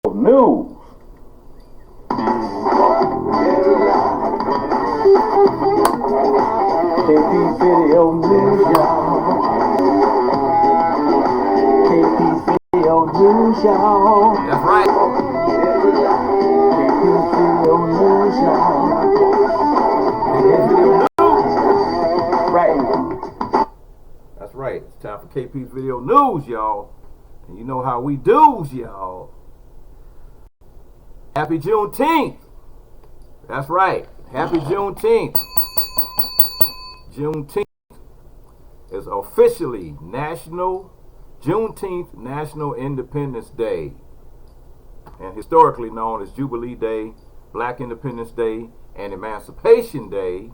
News. KP Video News, y'all. KP Video News, y'all. That's right. KP Video News, y'all. Right. That's right. It's time for KP's Video News, y'all. And you know how we do's, y'all. Happy Juneteenth. That's right. Happy Juneteenth. Juneteenth is officially Juneteenth National Independence Day, and historically known as Jubilee Day, Black Independence Day, and Emancipation Day,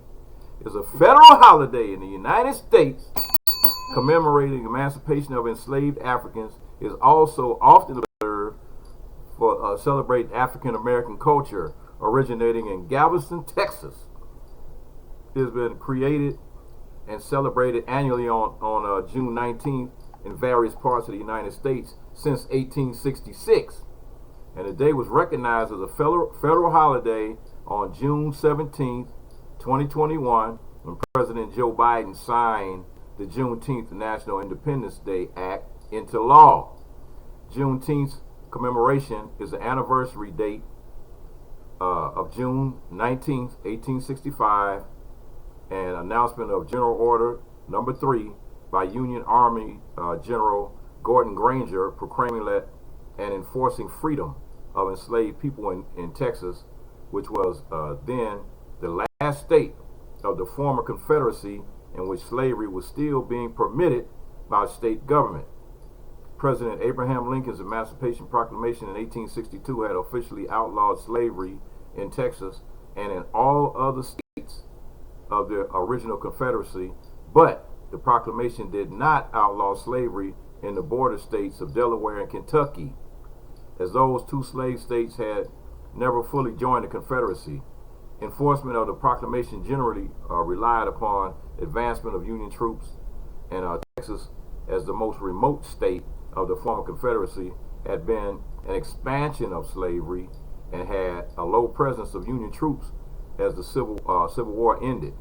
is a federal holiday in the United States commemorating emancipation of enslaved Africans. Is also often observed for celebrating African American culture, originating in Galveston, Texas. It has been created and celebrated annually on June 19th in various parts of the United States since 1866. And the day was recognized as a federal holiday on June 17th, 2021, when President Joe Biden signed the Juneteenth National Independence Day Act into law. Juneteenth's commemoration is the anniversary date of June 19th, 1865, and announcement of General Order Number 3 by Union Army General Gordon Granger, proclaiming that and enforcing freedom of enslaved people in Texas, which was then the last state of the former Confederacy in which slavery was still being permitted by state government. President Abraham Lincoln's Emancipation Proclamation in 1862 had officially outlawed slavery in Texas and in all other states of the original Confederacy, but the proclamation did not outlaw slavery in the border states of Delaware and Kentucky, as those two slave states had never fully joined the Confederacy. Enforcement of the proclamation generally relied upon advancement of Union troops, and Texas, as the most remote state of the former Confederacy, had been an expansion of slavery and had a low presence of Union troops as the Civil War ended.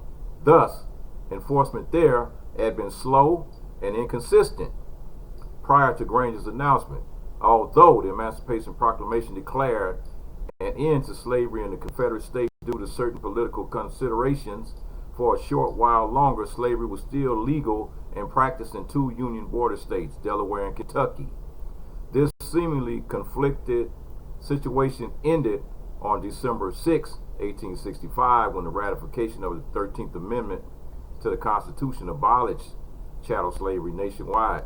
Thus, enforcement there had been slow and inconsistent prior to Granger's announcement. Although the Emancipation Proclamation declared an end to slavery in the Confederate States due to certain political considerations, for a short while longer, slavery was still legal and practiced in two Union border states, Delaware and Kentucky. This seemingly conflicted situation ended on December 6, 1865, when the ratification of the 13th Amendment to the Constitution abolished chattel slavery nationwide.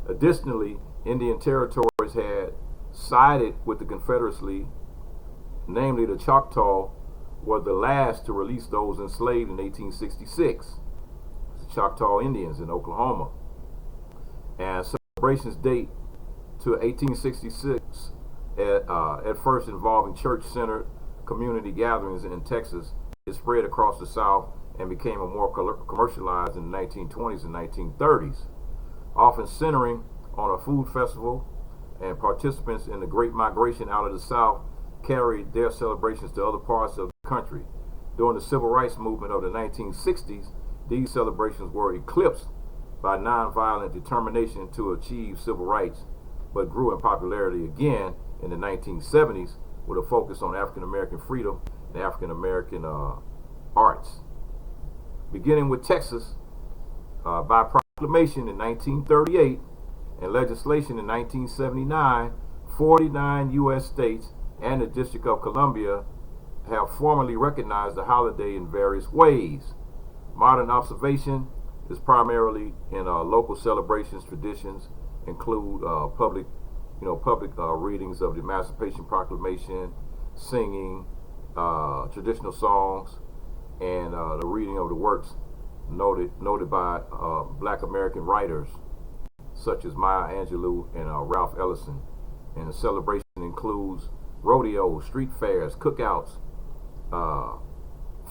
Additionally, Indian territories had sided with the Confederacy, namely the Choctaw were the last to release those enslaved in 1866, the Choctaw Indians in Oklahoma. And celebrations date to 1866, at first involving church-centered community gatherings in Texas. It spread across the South and became more commercialized in the 1920s and 1930s, often centering on a food festival, and participants in the Great Migration out of the South carried their celebrations to other parts of the country. During the Civil Rights Movement of the 1960s, these celebrations were eclipsed by nonviolent determination to achieve civil rights, but grew in popularity again in the 1970s with a focus on African American freedom and African American arts. Beginning with Texas, by proclamation in 1938 and legislation in 1979, 49 U.S. states and the District of Columbia have formally recognized the holiday in various ways. Modern observation is primarily in local celebrations. Traditions include public readings of the Emancipation Proclamation, singing traditional songs, and the reading of the works noted by Black American writers such as Maya Angelou and Ralph Ellison. And the celebration includes rodeos, street fairs, cookouts,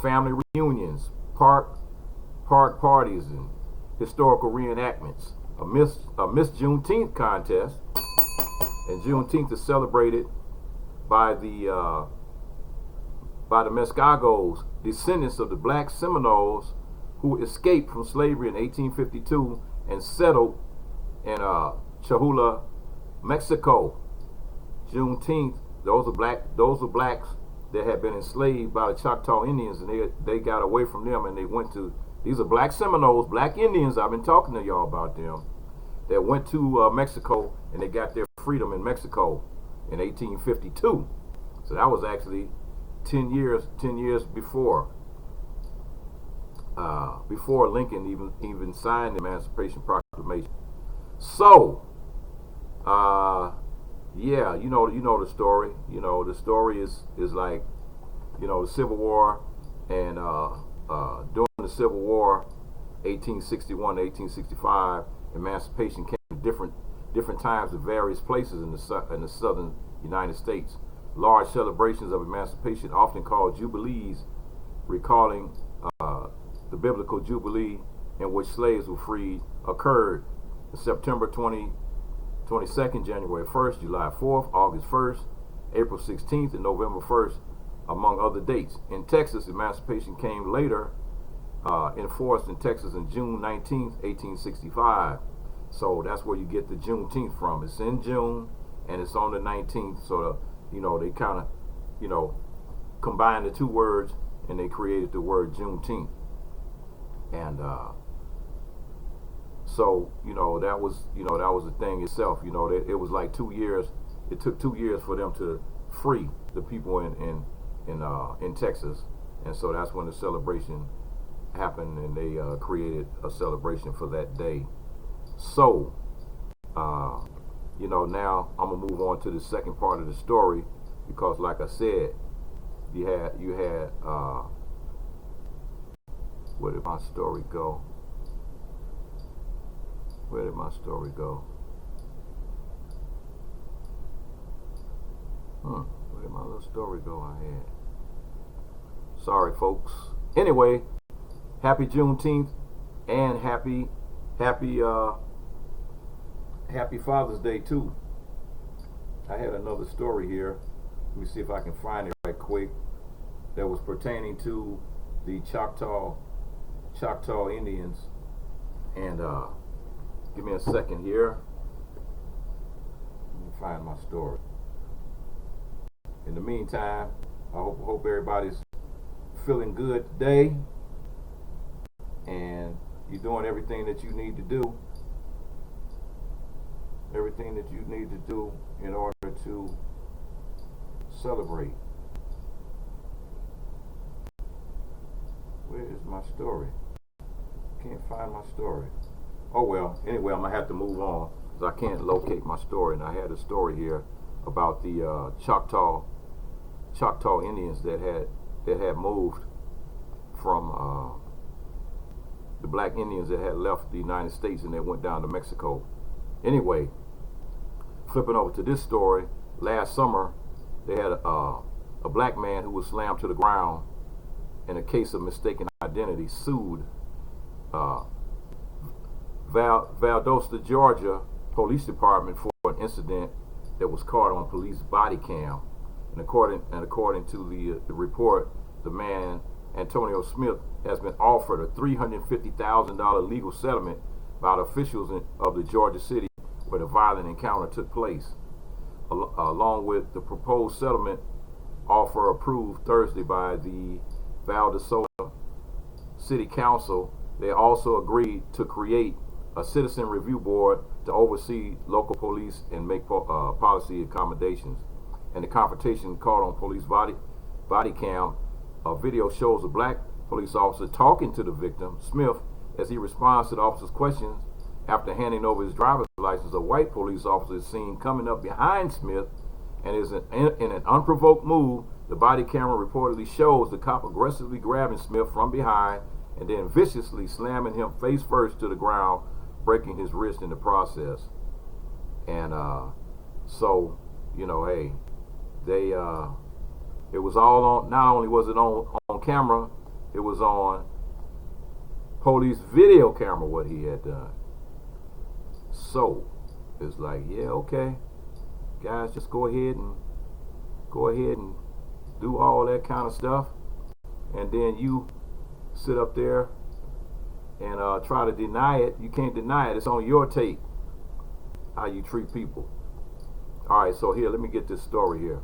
family reunions, park parties, and historical reenactments. A Miss Juneteenth contest, and Juneteenth is celebrated by the Mescagos, descendants of the black Seminoles who escaped from slavery in 1852 and settled in Chihuahua, Mexico. Juneteenth, those are blacks that had been enslaved by the Choctaw Indians, and they got away from them and they went to, these are black Seminoles, black Indians, I've been talking to y'all about them, that went to Mexico, and they got their freedom in Mexico in 1852. So that was actually 10 years before Lincoln even signed the Emancipation Proclamation. So yeah, you know the story. The story is like, the Civil War, and during the Civil War, 1861 to 1865, emancipation came at different times to various places in the southern United States. Large celebrations of emancipation, often called jubilees, recalling the biblical jubilee in which slaves were freed, occurred September 22nd, January 1st, July 4th, August 1st, April 16th, and November 1st, among other dates. In Texas, emancipation came later, enforced in Texas in June 19th, 1865. So that's where you get the Juneteenth from. It's in June and it's on the 19th. So they kind of combined the two words and they created the word Juneteenth. And so that was the thing itself. It was like 2 years. It took 2 years for them to free the people in Texas, and so that's when the celebration happened, and they created a celebration for that day. So now I'm gonna move on to the second part of the story, because like I said, you had where did my story go? Where did my story go? Where did my little story go I had? Sorry, folks. Anyway, happy Juneteenth and happy Father's Day too. I had another story here. Let me see if I can find it right quick. That was pertaining to the Choctaw Indians. And give me a second here. Let me find my story. In the meantime, I hope everybody's feeling good today, and you're doing everything that you need to do. Everything that you need to do in order to celebrate. Where is my story? Can't find my story. Oh well, anyway, I'm gonna have to move on because I can't locate my story. And I had a story here about the Choctaw Indians that had moved from the black Indians that had left the United States and they went down to Mexico. Anyway, flipping over to this story, last summer they had a black man who was slammed to the ground in a case of mistaken identity sued Valdosta, Georgia Police Department for an incident that was caught on police body cam. And according to the report, the man, Antonio Smith, has been offered a $350,000 legal settlement by the officials of the Georgia city where the violent encounter took place. Along with the proposed settlement offer approved Thursday by the Valdosta City Council, they also agreed to create a citizen review board to oversee local police and make policy accommodations. And the confrontation caught on police body cam. A video shows a black police officer talking to the victim, Smith, as he responds to the officer's questions. After handing over his driver's license, a white police officer is seen coming up behind Smith, and is in an unprovoked move. The body camera reportedly shows the cop aggressively grabbing Smith from behind and then viciously slamming him face first to the ground, breaking his wrist in the process. And so, hey, they it was all on. Not only was it on camera, it was on police video camera what he had done. So it's like, yeah, okay, guys, just go ahead go ahead and do all that kind of stuff, and then you sit up there and try to deny it. You can't deny it. It's on your tape how you treat people. All right, so here, let me get this story here.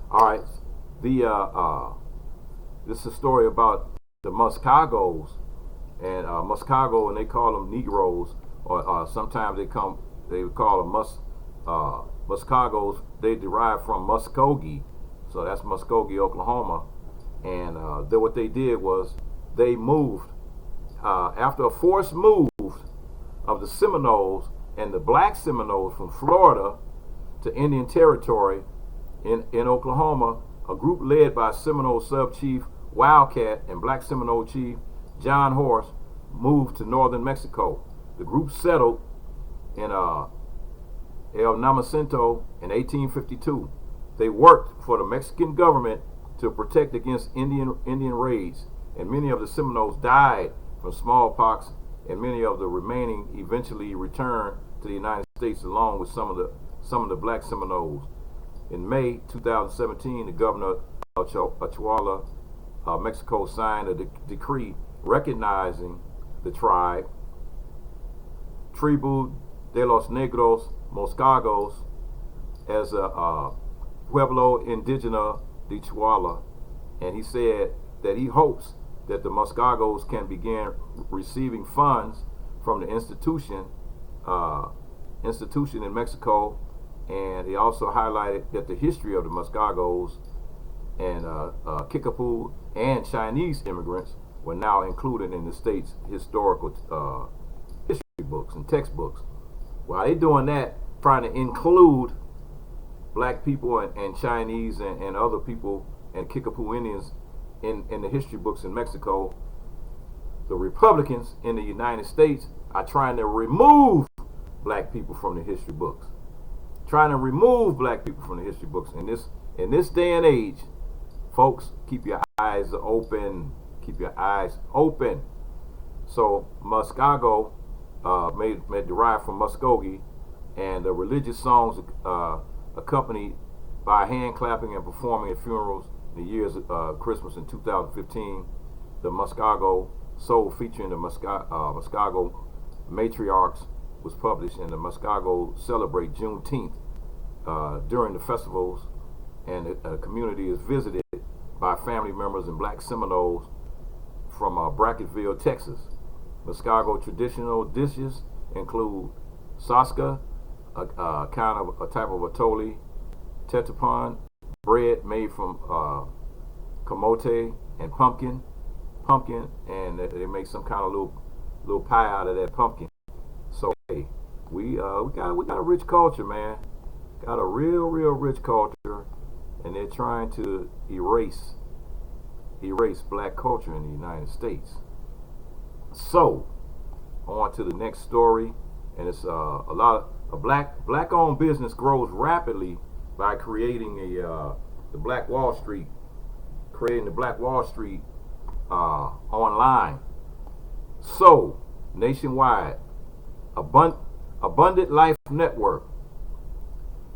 All right, this is a story about the Muskogos, and Muskogo, and they call them Negroes, or sometimes they call them Muskogos. They derive from Muskogee, so that's Muskogee, Oklahoma. And what they did was they moved after a forced move of the Seminoles and the Black Seminoles from Florida to Indian Territory in Oklahoma. A group led by Seminole Sub-Chief Wildcat and Black Seminole Chief John Horse moved to northern Mexico. The group settled in El Namacinto in 1852. They worked for the Mexican government to protect against Indian raids, and many of the Seminoles died from smallpox, and many of the remaining eventually returned to the United States along with some of the Black Seminoles. In May 2017, the governor of Chihuahua, Mexico, signed a decree recognizing the tribe, Tribu de los Negros Muskogos, as a Pueblo Indígena de Chihuahua, and he said that he hopes that the Muskogos can begin receiving funds from the institution in Mexico. And he also highlighted that the history of the Muskogos and Kickapoo and Chinese immigrants were now included in the state's historical history books and textbooks. While they're doing that, trying to include black people and Chinese and other people and Kickapoo Indians in the history books in Mexico, the Republicans in the United States are trying to remove black people from the history books. Trying to remove black people from the history books. In this day and age, folks, keep your eyes open. Keep your eyes open. So Muskogo may derive from Muskogee, and the religious songs accompanied by hand clapping and performing at funerals in the years of Christmas in 2015. The Muskogo Soul featuring the Muskogo matriarchs was published, and the Muskogo celebrate Juneteenth during the festivals, and the community is visited by family members and Black Seminoles from Brackettville, Texas. Muskogo traditional dishes include saska, a type of atole, tetapon, bread made from camote and pumpkin, and they make some kind of little pie out of that pumpkin. So hey, we got a rich culture, man. Got a real rich culture, and they're trying to erase black culture in the United States. So on to the next story, and it's a black-owned business grows rapidly by creating the Black Wall Street online. So nationwide, Abundant Life Network,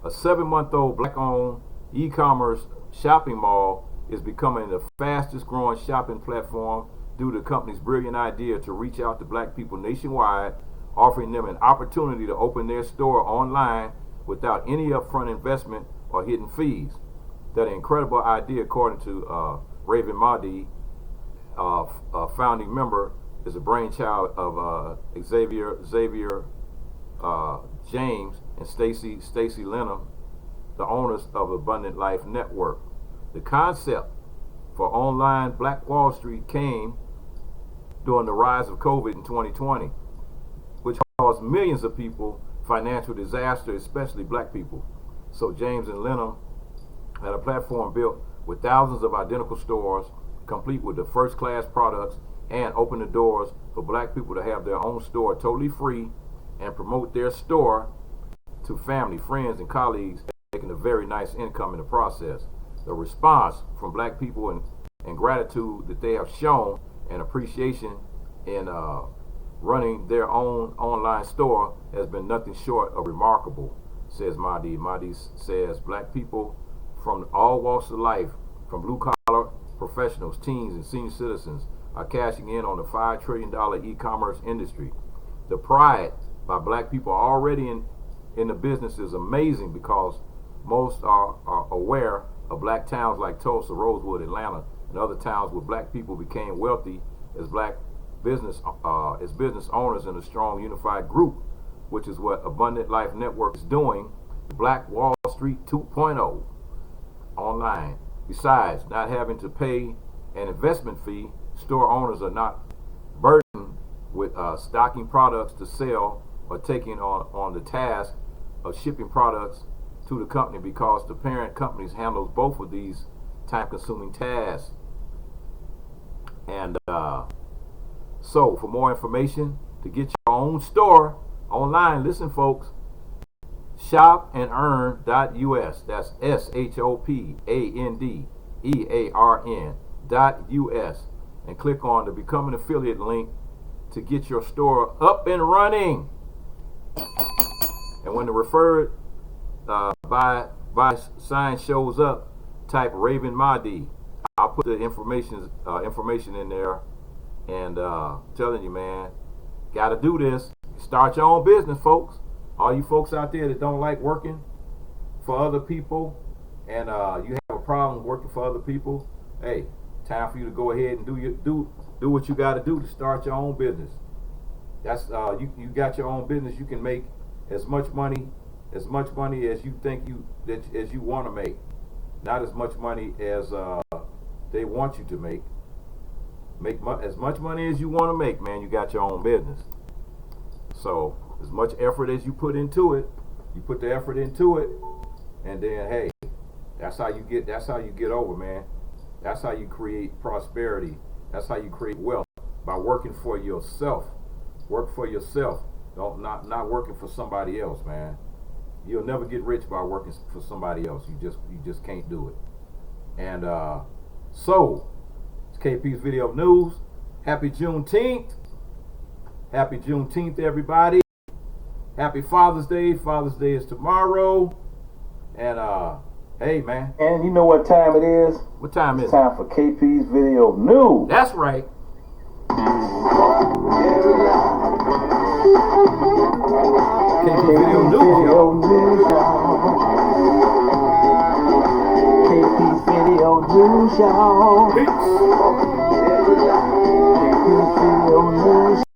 a 7-month-old black-owned e-commerce shopping mall, is becoming the fastest growing shopping platform due to the company's brilliant idea to reach out to black people nationwide, offering them an opportunity to open their store online without any upfront investment or hidden fees. That incredible idea, according to Raven Mahdi, founding member, is a brainchild of Xavier James and Stacy Lenham, the owners of Abundant Life Network. The concept for online Black Wall Street came during the rise of COVID in 2020, which caused millions of people financial disaster, especially black people. So James and Lenham had a platform built with thousands of identical stores, complete with the first-class products, and open the doors for black people to have their own store totally free and promote their store to family, friends, and colleagues, making a very nice income in the process. The response from black people and gratitude that they have shown and appreciation in running their own online store has been nothing short of remarkable, says Mahdi. Mahdi says black people from all walks of life, from blue-collar professionals, teens, and senior citizens, are cashing in on the $5 trillion e-commerce industry. The pride by black people already in the business is amazing, because most are aware of black towns like Tulsa, Rosewood, Atlanta, and other towns where black people became wealthy as business owners in a strong unified group, which is what Abundant Life Network is doing. Black Wall Street 2.0 online. Besides not having to pay an investment fee, store owners are not burdened with stocking products to sell or taking on the task of shipping products to the company, because the parent companies handles both of these time-consuming tasks. And so for more information, to get your own store online, listen folks, shopandearn.us. That's shopandEarn.us, and click on the Become an Affiliate link to get your store up and running. And when the referred by sign shows up, type Raven Mahdi. I'll put the information in there, and telling you, man, gotta do this. Start your own business, folks. All you folks out there that don't like working for other people, and you have a problem working for other people, hey, time for you to go ahead and do what you got to do to start your own business. That's you got your own business. You can make as much money as you think as you want to make, not as much money as they want you to make. Make as much money as you want to make, man. You got your own business. So as much effort as you put into it, you put the effort into it, and then hey, that's how you get over, man. That's how you create prosperity. That's how you create wealth, by working for yourself. Work for yourself. Not working for somebody else, man. You'll never get rich by working for somebody else. You just can't do it. And so it's KP's Video News. Happy Juneteenth. Happy Juneteenth, everybody. Happy Father's Day. Father's Day is tomorrow. And hey, man. And you know what time it is? What time is it? It's time for KP's Video News. That's right. KP Video News, y'all. KP's Video News, y'all. Peace.